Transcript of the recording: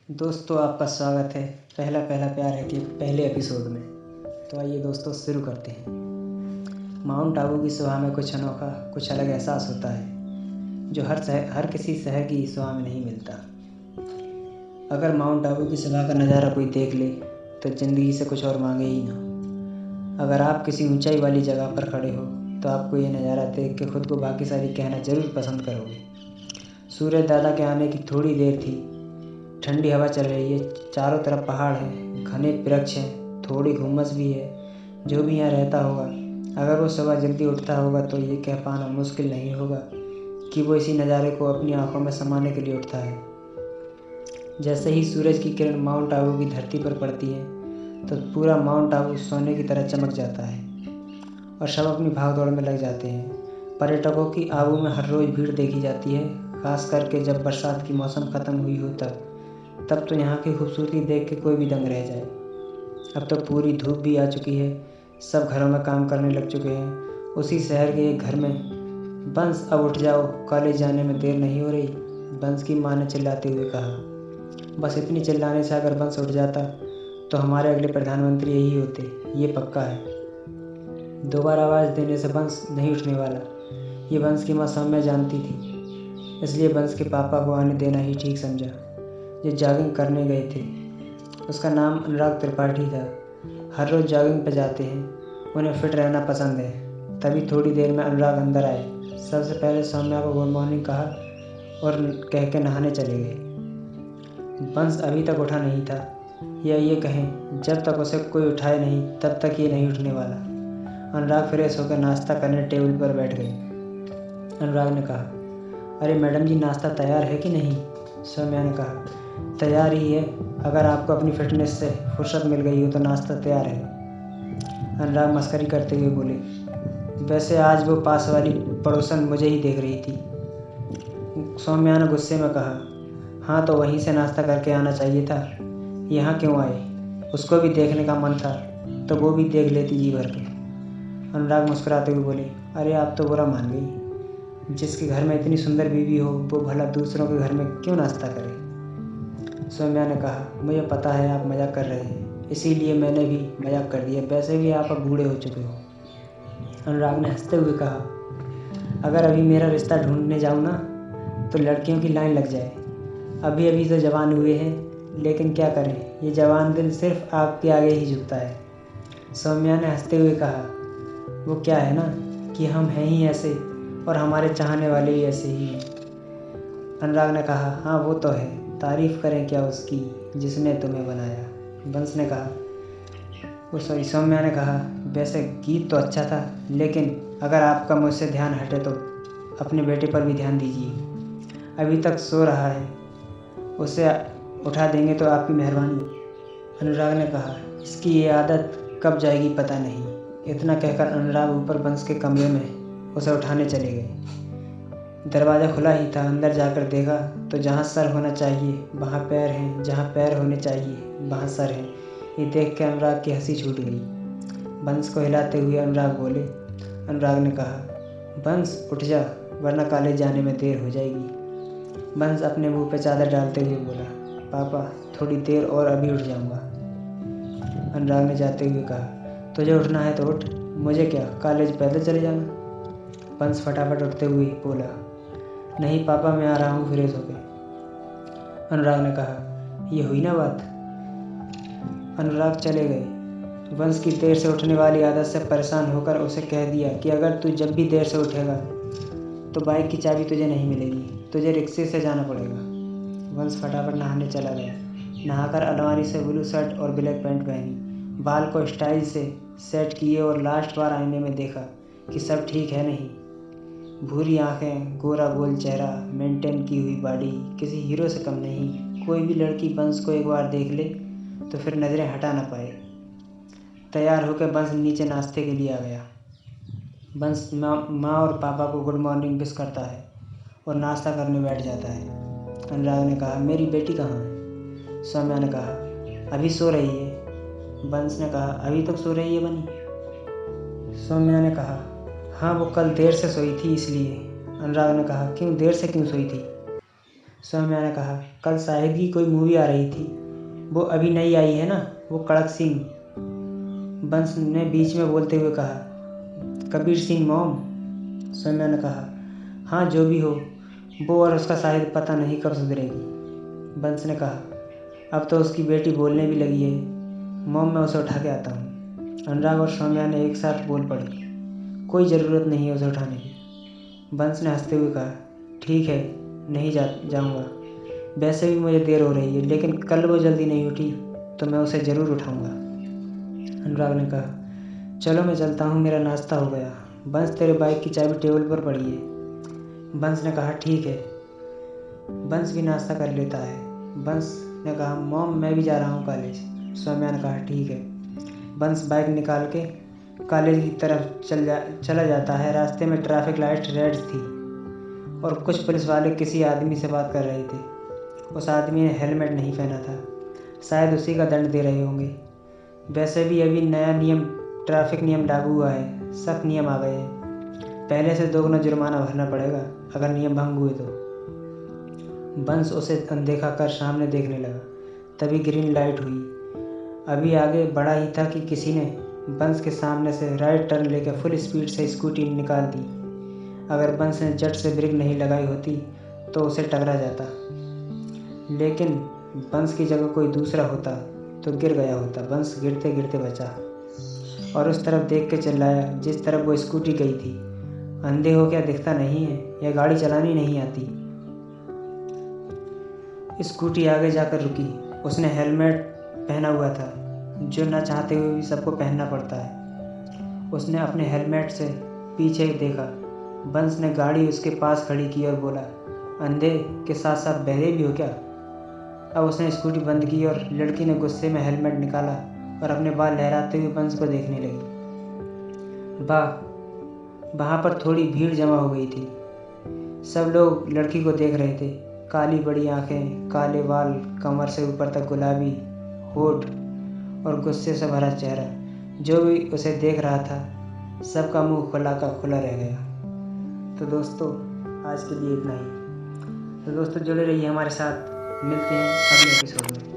दोस्तों, आपका स्वागत है पहला पहला प्यार है कि पहले एपिसोड में। तो आइए दोस्तों, शुरू करते हैं। माउंट आबू की सुबह में कुछ अनोखा, कुछ अलग एहसास होता है जो हर किसी शहर की सुबह में नहीं मिलता। अगर माउंट आबू की सुबह का नज़ारा कोई देख ले तो ज़िंदगी से कुछ और मांगे ही ना। अगर आप किसी ऊंचाई वाली जगह पर खड़े हो तो आपको ये नज़ारा देख के खुद को भाग्यशाली कहना ज़रूर पसंद करोगे। सूरज दादा के आने की थोड़ी देर थी। ठंडी हवा चल रही है, चारों तरफ पहाड़ हैं, घने वृक्ष हैं, थोड़ी घुम्मस भी है। जो भी यहाँ रहता होगा, अगर वो सुबह जल्दी उठता होगा तो ये कह पाना मुश्किल नहीं होगा कि वो इसी नज़ारे को अपनी आंखों में समाने के लिए उठता है। जैसे ही सूरज की किरण माउंट आबू की धरती पर पड़ती है तो पूरा माउंट आबू सोने की तरह चमक जाता है और सब अपनी भाग दौड़ में लग जाते हैं। पर्यटकों की आबू में हर रोज़ भीड़ देखी जाती है, खास करके जब बरसात की मौसम ख़त्म हुई हो तब तो यहाँ की खूबसूरती देख के कोई भी दंग रह जाए। अब तो पूरी धूप भी आ चुकी है, सब घरों में काम करने लग चुके हैं। उसी शहर के एक घर में, बंस अब उठ जाओ, कॉलेज जाने में देर नहीं हो रही, बंस की माँ ने चिल्लाते हुए कहा। बस इतनी चिल्लाने से अगर बंस उठ जाता तो हमारे अगले प्रधानमंत्री यही होते, ये पक्का है। दो बार आवाज़ देने से बंस नहीं उठने वाला, ये बंस की माँ सौम्या जानती थी, इसलिए बंस के पापा को आने देना ही ठीक समझा। जो जॉगिंग करने गए थे, उसका नाम अनुराग त्रिपाठी था। हर रोज़ जॉगिंग पे जाते हैं, उन्हें फिट रहना पसंद है। तभी थोड़ी देर में अनुराग अंदर आए। सबसे पहले सौम्या को गुड मॉर्निंग कहा और कह के नहाने चले गए। बंस अभी तक उठा नहीं था, या ये कहें जब तक उसे कोई उठाए नहीं तब तक ये नहीं उठने वाला। अनुराग फ्रेश होकर नाश्ता करने टेबल पर बैठ गए। अनुराग ने कहा, अरे मैडम जी, नाश्ता तैयार है कि नहीं? सौम्या ने कहा, तैयार ही है, अगर आपको अपनी फिटनेस से फुर्सत मिल गई हो तो नाश्ता तैयार है। अनुराग मस्करी करते हुए बोले, वैसे आज वो पास वाली पड़ोसन मुझे ही देख रही थी। सौम्या ने गुस्से में कहा, हाँ तो वहीं से नाश्ता करके आना चाहिए था, यहाँ क्यों आए? उसको भी देखने का मन था तो वो भी देख लेती जी भर के। अनुराग मुस्कुराते हुए बोले, अरे आप तो बुरा मान गई, जिसके घर में इतनी सुंदर बीवी हो वो भला दूसरों के घर में क्यों नाश्ता करे? सौम्या ने कहा, मुझे पता है आप मजाक कर रहे हैं, इसीलिए मैंने भी मजाक कर दिया, वैसे भी आप अब बूढ़े हो चुके हो। अनुराग ने हंसते हुए कहा, अगर अभी मेरा रिश्ता ढूंढने जाऊँ ना तो लड़कियों की लाइन लग जाए। अभी अभी तो जवान हुए हैं, लेकिन क्या करें, ये जवान दिल सिर्फ आपके आगे ही झुकता है। सौम्या ने हंसते हुए कहा, वो क्या है ना कि हम हैं ही ऐसे और हमारे चाहने वाले भी ऐसे ही हैं। अनुराग ने कहा, हाँ वो तो है, तारीफ़ करें क्या उसकी जिसने तुम्हें बनाया। बंस ने कहा, सौम्या ने कहा, वैसे गीत तो अच्छा था, लेकिन अगर आपका मुझसे ध्यान हटे तो अपने बेटे पर भी ध्यान दीजिए, अभी तक सो रहा है, उसे उठा देंगे तो आपकी मेहरबानी। अनुराग ने कहा, इसकी ये आदत कब जाएगी पता नहीं। इतना कहकर अनुराग ऊपर बंस के कमरे में उसे उठाने चले गए। दरवाज़ा खुला ही था, अंदर जाकर देखा तो जहाँ सर होना चाहिए वहाँ पैर हैं, जहाँ पैर होने चाहिए वहाँ सर हैं। ये देख के अनुराग की हंसी छूट गई। बंस को हिलाते हुए अनुराग ने कहा, बंस उठ जा, वरना कॉलेज जाने में देर हो जाएगी। बंस अपने मुंह पे चादर डालते हुए बोला, पापा थोड़ी देर और, अभी उठ जाऊंगा। अनुराग ने जाते हुए कहा, तुझे उठना है तो उठ, मुझे क्या, कॉलेज पैदल चले जाना। बंस फटाफट उठते हुए बोला, नहीं पापा, मैं आ रहा हूँ फ्रेश होकर। अनुराग ने कहा, ये हुई ना बात। अनुराग चले गए। बंस की देर से उठने वाली आदत से परेशान होकर उसे कह दिया कि अगर तू जब भी देर से उठेगा तो बाइक की चाबी तुझे नहीं मिलेगी, तुझे रिक्शे से जाना पड़ेगा। बंस फटाफट नहाने चला गया। नहाकर अलमारी से ब्लू शर्ट और ब्लैक पैंट पहनी, बाल को स्टाइल से सेट किए और लास्ट बार आईने में देखा कि सब ठीक है नहीं। भूरी आंखें, गोरा गोल चेहरा, मेंटेन की हुई बॉडी, किसी हीरो से कम नहीं। कोई भी लड़की बंस को एक बार देख ले तो फिर नज़रें हटा ना पाए। तैयार होकर बंस नीचे नाश्ते के लिए आ गया। बंस माँ और पापा को गुड मॉर्निंग विश करता है और नाश्ता करने बैठ जाता है। अनुराग ने कहा, मेरी बेटी कहाँ है? सौम्या ने कहा, अभी सो रही है। बंस ने कहा, अभी तक सो रही है बनी? सौम्या ने कहा, हाँ वो कल देर से सोई थी इसलिए। अनुराग ने कहा, क्यों, देर से क्यों सोई थी? सौम्या ने कहा, कल शाहिद की कोई मूवी आ रही थी, वो अभी नई आई है ना, वो कड़क सिंह। बंस ने बीच में बोलते हुए कहा, कबीर सिंह मॉम। सौम्या ने कहा, हाँ जो भी हो, वो और उसका शाहिद पता नहीं कब सुधरेगी। बंस ने कहा, अब तो उसकी बेटी बोलने भी लगी है, मॉम मैं उसे उठा के आता हूँ। अनुराग और सौम्या ने एक साथ बोल पड़ी, कोई ज़रूरत नहीं है उसे उठाने की। बंस ने हंसते हुए कहा, ठीक है, नहीं जाऊँगा, वैसे भी मुझे देर हो रही है, लेकिन कल वो जल्दी नहीं उठी तो मैं उसे ज़रूर उठाऊँगा। अनुराग ने कहा, चलो मैं चलता हूँ, मेरा नाश्ता हो गया। बंस तेरे बाइक की चाबी टेबल पर पड़ी है। बंस ने कहा, ठीक है। बंस भी नाश्ता कर लेता है। बंस ने कहा, मॉम मैं भी जा रहा हूँ कॉलेज। सौम्या ने कहा, ठीक है। बंस बाइक निकाल के कॉलेज की तरफ चला जाता है। रास्ते में ट्रैफिक लाइट रेड थी और कुछ पुलिस वाले किसी आदमी से बात कर रहे थे। उस आदमी ने हेलमेट नहीं पहना था, शायद उसी का दंड दे रहे होंगे। वैसे भी अभी नया ट्रैफिक नियम लागू हुआ है, सख्त नियम आ गए हैं, पहले से 2 गुना जुर्माना भरना पड़ेगा अगर नियम भंग हुए तो। बंस उसे अनदेखा कर सामने देखने लगा, तभी ग्रीन लाइट हुई। अभी आगे बढ़ा ही था कि किसी ने बंस के सामने से राइट टर्न लेकर फुल स्पीड से स्कूटी निकाल दी। अगर बंस ने झट से ब्रेक नहीं लगाई होती तो उसे टकरा जाता, लेकिन बंस की जगह कोई दूसरा होता तो गिर गया होता। बंस गिरते गिरते बचा और उस तरफ देख के चिल्लाया जिस तरफ वो स्कूटी गई थी, अंधे हो क्या दिखता नहीं है, या गाड़ी चलानी नहीं आती। स्कूटी आगे जाकर रुकी। उसने हेलमेट पहना हुआ था, जो न चाहते हुए भी सबको पहनना पड़ता है। उसने अपने हेलमेट से पीछे देखा। बंस ने गाड़ी उसके पास खड़ी की और बोला, अंधे के साथ साथ बहरे भी हो क्या। अब उसने स्कूटी बंद की और लड़की ने गुस्से में हेलमेट निकाला और अपने बाल लहराते हुए बंस को देखने लगी। वहाँ पर थोड़ी भीड़ जमा हो गई थी। सब लोग लड़की को देख रहे थे। काली बड़ी आंखें, काले बाल, कमर से ऊपर तक गुलाबी होठ और गुस्से से भरा चेहरा। जो भी उसे देख रहा था, सबका मुंह खुला का खुला रह गया। तो दोस्तों, आज के लिए इतना ही। तो दोस्तों, जुड़े रहिए हमारे साथ, मिलते हैं अगले एपिसोड में।